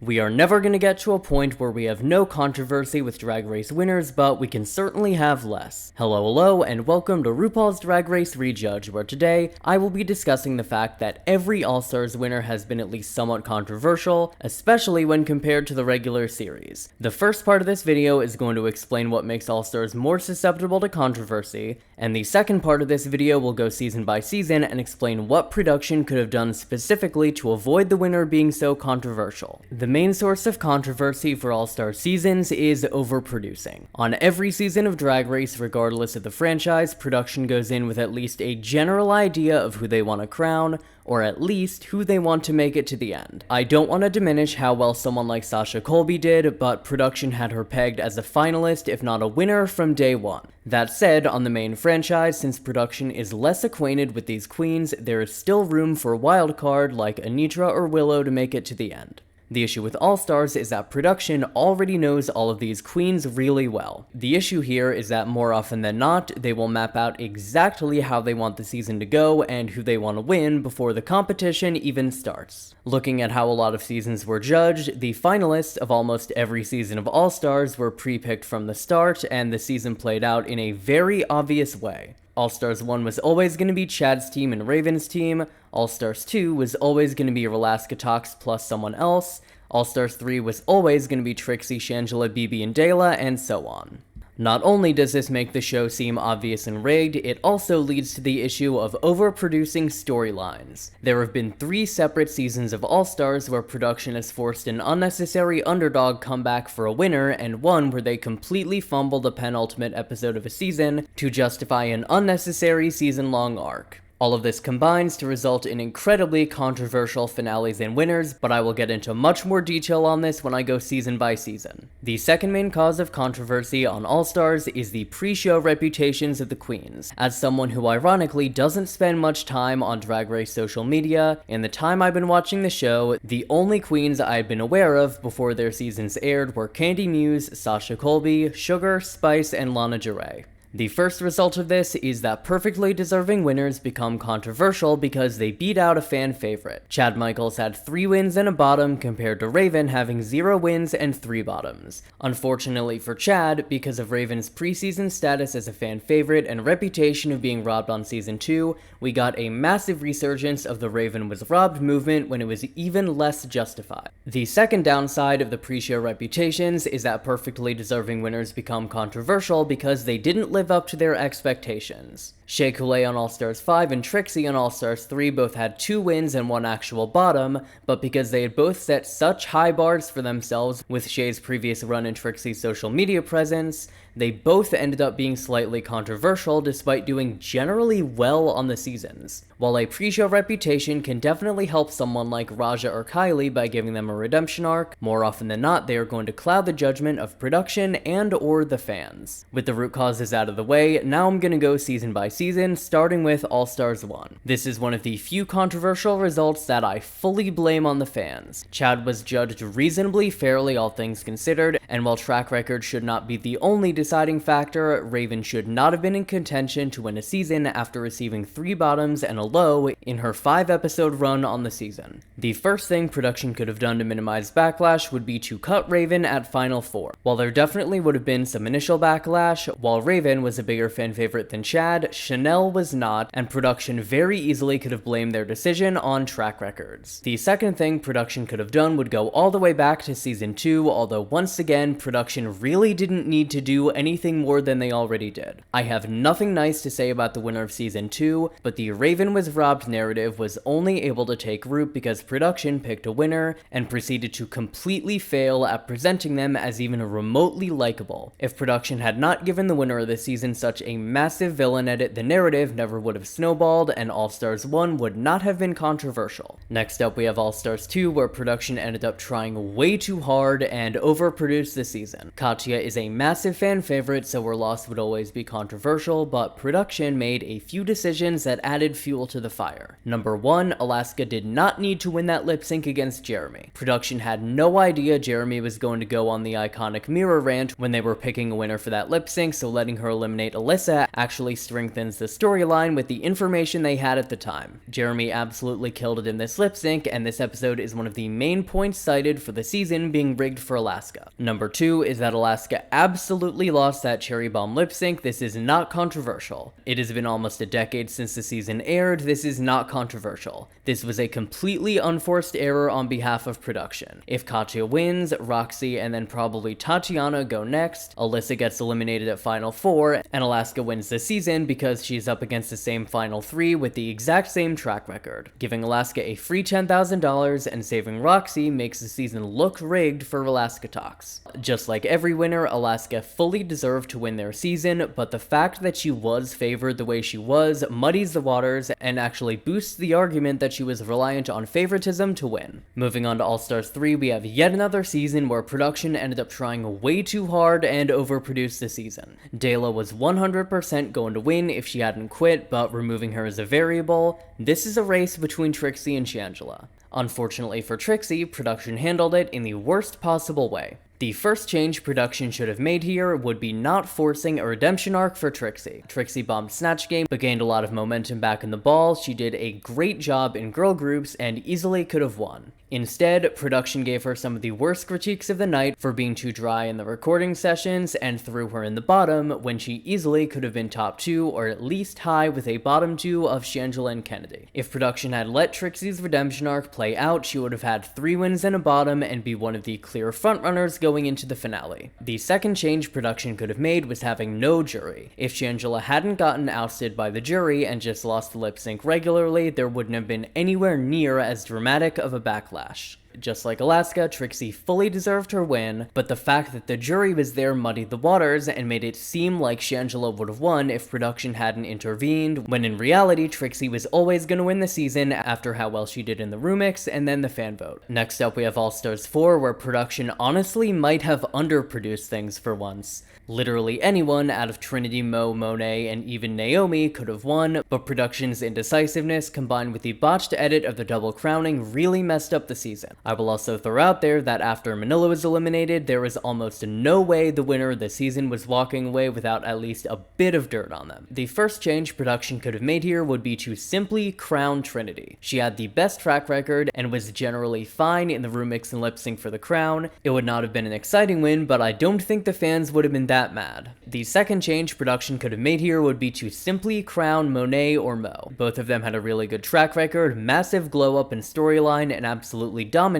We are never going to get to a point where we have no controversy with Drag Race winners, but we can certainly have less. Hello, and welcome to RuPaul's Drag Race Rejudged, where today I will be discussing the fact that every All-Stars winner has been at least somewhat controversial, especially when compared to the regular series. The first part of this video is going to explain what makes All-Stars more susceptible to controversy, and the second part of this video will go season by season and explain what production could have done specifically to avoid the winner being so controversial. The main source of controversy for All-Star seasons is overproducing. On every season of Drag Race, regardless of the franchise, production goes in with at least a general idea of who they want to crown, or at least who they want to make it to the end. I don't want to diminish how well someone like Sasha Colby did, but production had her pegged as a finalist, if not a winner, from day one. That said, on the main franchise, since production is less acquainted with these queens, there is still room for a wildcard like Anitra or Willow to make it to the end. The issue with All-Stars is that production already knows all of these queens really well. The issue here is that more often than not, they will map out exactly how they want the season to go and who they want to win before the competition even starts. Looking at how a lot of seasons were judged, the finalists of almost every season of All-Stars were pre-picked from the start, and the season played out in a very obvious way. All-Stars 1 was always going to be Chad's team and Raven's team, All-Stars 2 was always going to be Relaska Tox plus someone else, All-Stars 3 was always going to be Trixie, Shangela, BB, and Dela, and so on. Not only does this make the show seem obvious and rigged, it also leads to the issue of overproducing storylines. There have been 3 separate seasons of All-Stars where production has forced an unnecessary underdog comeback for a winner, and one where they completely fumbled the penultimate episode of a season to justify an unnecessary season-long arc. All of this combines to result in incredibly controversial finales and winners, but I will get into much more detail on this when I go season by season. The second main cause of controversy on All-Stars is the pre-show reputations of the queens. As someone who ironically doesn't spend much time on Drag Race social media, in the time I've been watching the show, the only queens I've been aware of before their seasons aired were Candy Muse, Sasha Colby, Sugar, Spice, and Lana Jarrett. The first result of this is that perfectly deserving winners become controversial because they beat out a fan favorite. Chad Michaels had 3 wins and a bottom compared to Raven having 0 wins and 3 bottoms. Unfortunately for Chad, because of Raven's preseason status as a fan favorite and reputation of being robbed on season 2, we got a massive resurgence of the Raven was robbed movement when it was even less justified. The second downside of the pre-show reputations is that perfectly deserving winners become controversial because they didn't live up to their expectations. Shea Coulee on All-Stars 5 and Trixie on All-Stars 3 both had 2 wins and 1 actual bottom, but because they had both set such high bars for themselves with Shea's previous run in Trixie's social media presence, they both ended up being slightly controversial despite doing generally well on the seasons. While a pre-show reputation can definitely help someone like Raja or Kylie by giving them a redemption arc, more often than not they are going to cloud the judgment of production and or the fans. With the root causes out of the way, now I'm gonna go season by season, starting with All-Stars 1. This is one of the few controversial results that I fully blame on the fans. Chad was judged reasonably fairly all things considered, and while track record should not be the only deciding factor, Raven should not have been in contention to win a season after receiving 3 bottoms and a low in her 5-episode run on the season. The first thing production could have done to minimize backlash would be to cut Raven at Final 4. While there definitely would have been some initial backlash, while Raven was a bigger fan favorite than Chad, Chanel was not, and production very easily could have blamed their decision on track records. The second thing production could have done would go all the way back to season 2, although once again, production really didn't need to do anything more than they already did. I have nothing nice to say about the winner of season 2, but the Raven was robbed narrative was only able to take root because production picked a winner and proceeded to completely fail at presenting them as even remotely likable. If production had not given the winner of the season such a massive villain edit, the narrative never would have snowballed and All-Stars 1 would not have been controversial. Next up we have All-Stars 2, where production ended up trying way too hard and overproduced the season. Katya is a massive fan favorite, so her loss would always be controversial, but production made a few decisions that added fuel to the fire. Number 1, Alaska did not need to win that lip sync against Jeremy. Production had no idea Jeremy was going to go on the iconic mirror rant when they were picking a winner for that lip sync, so letting her eliminate Alyssa actually strengthened strengthens the storyline with the information they had at the time. Jeremy absolutely killed it in this lip sync, and this episode is one of the main points cited for the season being rigged for Alaska. Number 2 is that Alaska absolutely lost that cherry bomb lip sync. This is not controversial. It has been almost a decade since the season aired. This is not controversial. This was a completely unforced error on behalf of production. If Katya wins, Roxy and then probably Tatiana go next, Alyssa gets eliminated at Final 4, and Alaska wins the season because she's up against the same Final 3 with the exact same track record. Giving Alaska a free $10,000 and saving Roxy makes the season look rigged for Alaska talks. Just like every winner, Alaska fully deserved to win their season, but the fact that she was favored the way she was muddies the waters and actually boosts the argument that she was reliant on favoritism to win. Moving on to All-Stars 3, we have yet another season where production ended up trying way too hard and overproduced the season. Dayla was 100% going to win if she hadn't quit, but removing her as a variable, this is a race between Trixie and Shangela. Unfortunately for Trixie, production handled it in the worst possible way. The first change production should have made here would be not forcing a redemption arc for Trixie. Trixie bombed Snatch Game, but gained a lot of momentum back in the ball. She did a great job in girl groups and easily could have won. Instead, production gave her some of the worst critiques of the night for being too dry in the recording sessions and threw her in the bottom when she easily could have been top 2 or at least high with a bottom 2 of Shangela and Kennedy. If production had let Trixie's redemption arc play out, she would have had 3 wins and a bottom and be one of the clear frontrunners going into the finale. The second change production could have made was having no jury. If Shangela hadn't gotten ousted by the jury and just lost the lip sync regularly, there wouldn't have been anywhere near as dramatic of a backlash. Just like Alaska, Trixie fully deserved her win, but the fact that the jury was there muddied the waters and made it seem like Shangela would have won if production hadn't intervened, when in reality, Trixie was always going to win the season after how well she did in the Rumix and then the fan vote. Next up, we have All-Stars 4, where production honestly might have underproduced things for once. Literally anyone out of Trinity, Mo, Monet, and even Naomi could have won, but production's indecisiveness combined with the botched edit of the double crowning really messed up the season. I will also throw out there that after Manila was eliminated, there was almost no way the winner of the season was walking away without at least a bit of dirt on them. The first change production could have made here would be to simply crown Trinity. She had the best track record and was generally fine in the Rumix and lip sync for the crown. It would not have been an exciting win, but I don't think the fans would have been that mad. The second change production could have made here would be to simply crown Monet or Mo. Both of them had a really good track record, massive glow up in storyline, and absolutely dominated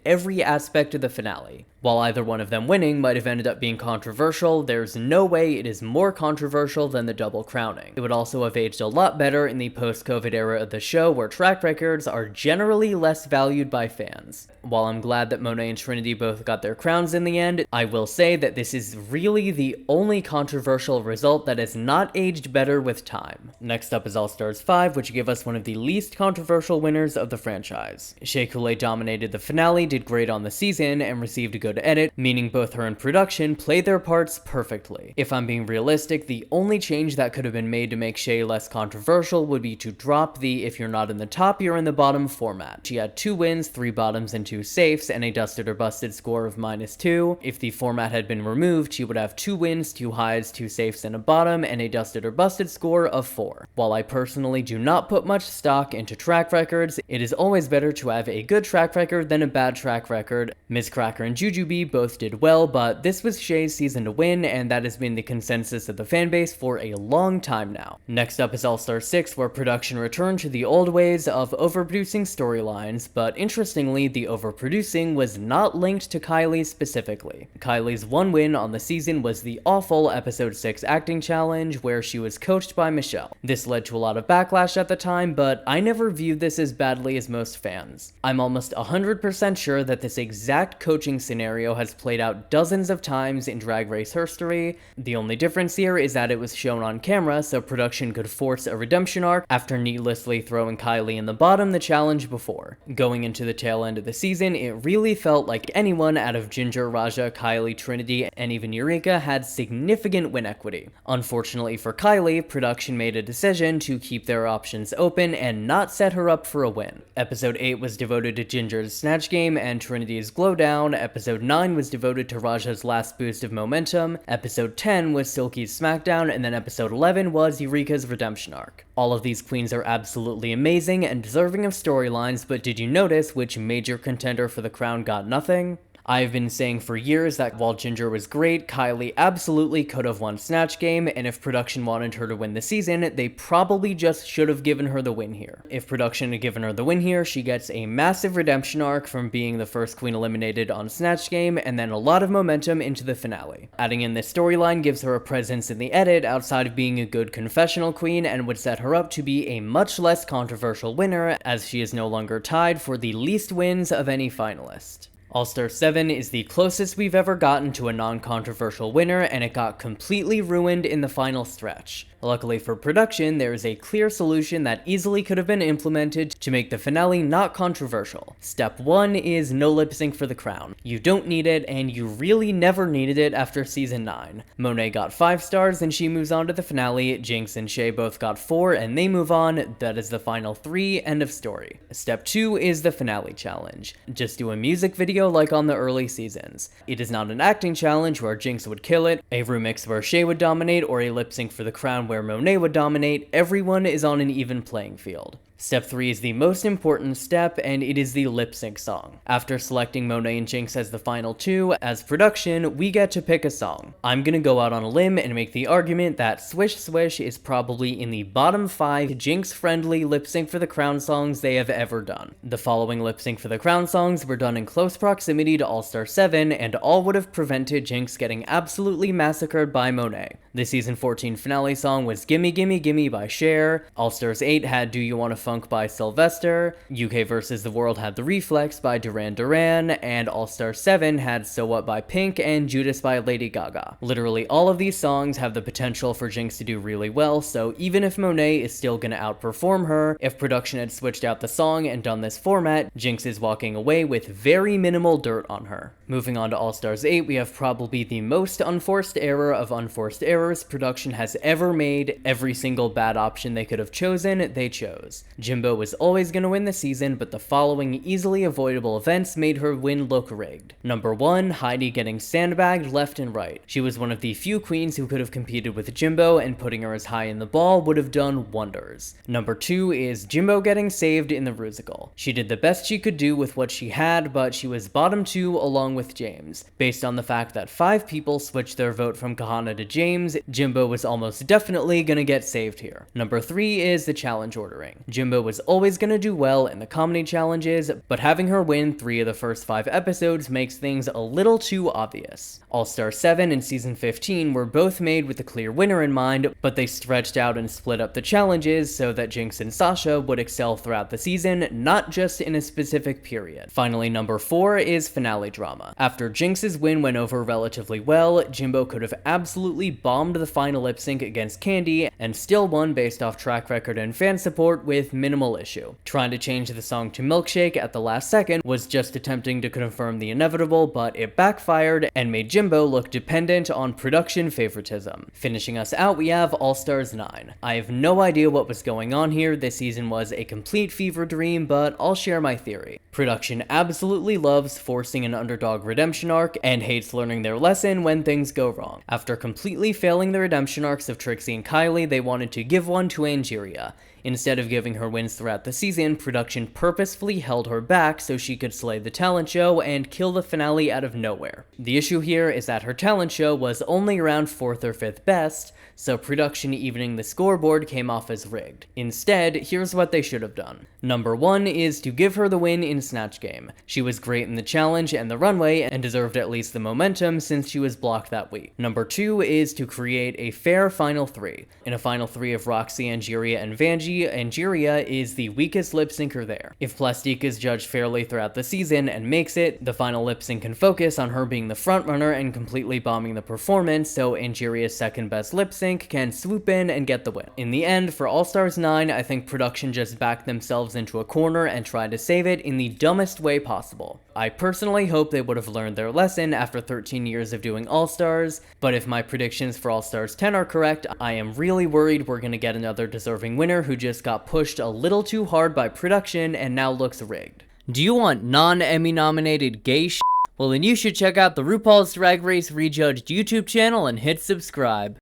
every aspect of the finale. While either one of them winning might have ended up being controversial, there's no way it is more controversial than the double crowning. It would also have aged a lot better in the post-COVID era of the show, where track records are generally less valued by fans. While I'm glad that Monet and Trinity both got their crowns in the end, I will say that this is really the only controversial result that has not aged better with time. Next up is All-Stars 5, which gave us one of the least controversial winners of the franchise. Shea Coulee dominated the finale, did great on the season, and received a good edit, meaning both her and production played their parts perfectly. If I'm being realistic, the only change that could have been made to make Shea less controversial would be to drop the "if you're not in the top, you're in the bottom" format. She had 2 wins, 3 bottoms, and 2 safes, and a dusted or busted score of -2. If the format had been removed, she would have 2 wins, 2 highs, 2 safes, and a bottom, and a dusted or busted score of 4. While I personally do not put much stock into track records, it is always better to have a good track record than a bad track record. Ms. Cracker and Jujubee both did well, but this was Shea's season to win, and that has been the consensus of the fanbase for a long time now. Next up is All-Star 6, where production returned to the old ways of overproducing storylines, but interestingly, the overproducing was not linked to Kylie specifically. Kylie's one win on the season was the awful episode 6 acting challenge, where she was coached by Michelle. This led to a lot of backlash at the time, but I never viewed this as badly as most fans. I'm almost 100% sure that this exact coaching scenario has played out dozens of times in Drag Race history. The only difference here is that it was shown on camera, so production could force a redemption arc after needlessly throwing Kylie in the bottom the challenge before. Going into the tail end of the season, it really felt like anyone out of Ginger, Raja, Kylie, Trinity, and even Eureka had significant win equity. Unfortunately for Kylie, production made a decision to keep their options open and not set her up for a win. Episode 8 was devoted to Ginger's Snatch Game and Trinity's Glow Down. Episode episode 9 was devoted to Raja's last boost of momentum, episode 10 was Silky's SmackDown, and then episode 11 was Eureka's redemption arc. All of these queens are absolutely amazing and deserving of storylines, but did you notice which major contender for the crown got nothing? I've been saying for years that while Ginger was great, Kylie absolutely could have won Snatch Game, and if production wanted her to win the season, they probably just should have given her the win here. If production had given her the win here, she gets a massive redemption arc from being the first queen eliminated on Snatch Game, and then a lot of momentum into the finale. Adding in this storyline gives her a presence in the edit outside of being a good confessional queen, and would set her up to be a much less controversial winner, as she is no longer tied for the least wins of any finalist. All-Star 7 is the closest we've ever gotten to a non-controversial winner, and it got completely ruined in the final stretch. Luckily for production, there is a clear solution that easily could have been implemented to make the finale not controversial. Step 1 is no lip sync for the crown. You don't need it, and you really never needed it after season 9. Monet got 5 stars and she moves on to the finale, Jinx and Shea both got 4 and they move on, that is the final 3, end of story. Step 2 is the finale challenge. Just do a music video like on the early seasons. It is not an acting challenge where Jinx would kill it, a remix where Shea would dominate, or a lip sync for the crown where Monet would dominate. Everyone is on an even playing field. Step 3 is the most important step, and it is the lip sync song. After selecting Monet and Jinx as the final 2, as production, we get to pick a song. I'm gonna go out on a limb and make the argument that Swish Swish is probably in the bottom 5 Jinx-friendly lip sync for the crown songs they have ever done. The following lip sync for the crown songs were done in close proximity to All-Star 7, and all would have prevented Jinx getting absolutely massacred by Monet. The season 14 finale song was Gimme Gimme Gimme by Cher, All-Stars 8 had Do You Wanna Funk by Sylvester, UK vs. the World had The Reflex by Duran Duran, and All-Star 7 had So What by Pink and Judas by Lady Gaga. Literally all of these songs have the potential for Jinx to do really well, so even if Monet is still gonna outperform her, if production had switched out the song and done this format, Jinx is walking away with very minimal dirt on her. Moving on to All-Stars 8, we have probably the most unforced error of unforced errors production has ever made. Every single bad option they could have chosen, they chose. Jimbo was always going to win the season, but the following easily avoidable events made her win look rigged. Number 1, Heidi getting sandbagged left and right. She was one of the few queens who could have competed with Jimbo, and putting her as high in the ball would have done wonders. Number 2 is Jimbo getting saved in the Rusical. She did the best she could do with what she had, but she was bottom 2 along with James. Based on the fact that 5 people switched their vote from Kahana to James, Jimbo was almost definitely gonna get saved here. Number 3 is the challenge ordering. Jimbo was always gonna do well in the comedy challenges, but having her win 3 of the first 5 episodes makes things a little too obvious. All-Star 7 and Season 15 were both made with a clear winner in mind, but they stretched out and split up the challenges so that Jinx and Sasha would excel throughout the season, not just in a specific period. Finally, number 4 is finale drama. After Jinx's win went over relatively well, Jimbo could have absolutely bombed the final lip sync against Candy and still won based off track record and fan support with minimal issue. Trying to change the song to Milkshake at the last second was just attempting to confirm the inevitable, but it backfired and made Jimbo look dependent on production favoritism. Finishing us out, we have All-Stars 9. I have no idea what was going on here. This season was a complete fever dream, but I'll share my theory. Production absolutely loves forcing an underdog redemption arc and hates learning their lesson when things go wrong. After completely failing the redemption arcs of Trixie and Kylie, they wanted to give one to Angeria. Instead of giving her wins throughout the season, production purposefully held her back so she could slay the talent show and kill the finale out of nowhere. The issue here is that her talent show was only around 4th or 5th best, so production evening the scoreboard came off as rigged. Instead, here's what they should have done. Number 1 is to give her the win in Snatch Game. She was great in the challenge and the runway and deserved at least the momentum since she was blocked that week. Number 2 is to create a fair final 3. In a final 3 of Roxy, Angeria, and Vanjie, Angeria is the weakest lip syncer there. If Plastique is judged fairly throughout the season and makes it, the final lip sync can focus on her being the frontrunner and completely bombing the performance, so Angeria's second best lip sync can swoop in and get the win. In the end, for All-Stars 9, I think production just backed themselves into a corner and tried to save it in the dumbest way possible. I personally hope they would have learned their lesson after 13 years of doing All-Stars, but if my predictions for All-Stars 10 are correct, I am really worried we're gonna get another deserving winner who just got pushed a little too hard by production and now looks rigged. Do you want non-Emmy nominated gay shit? Well then you should check out the RuPaul's Drag Race Rejudged YouTube channel and hit subscribe.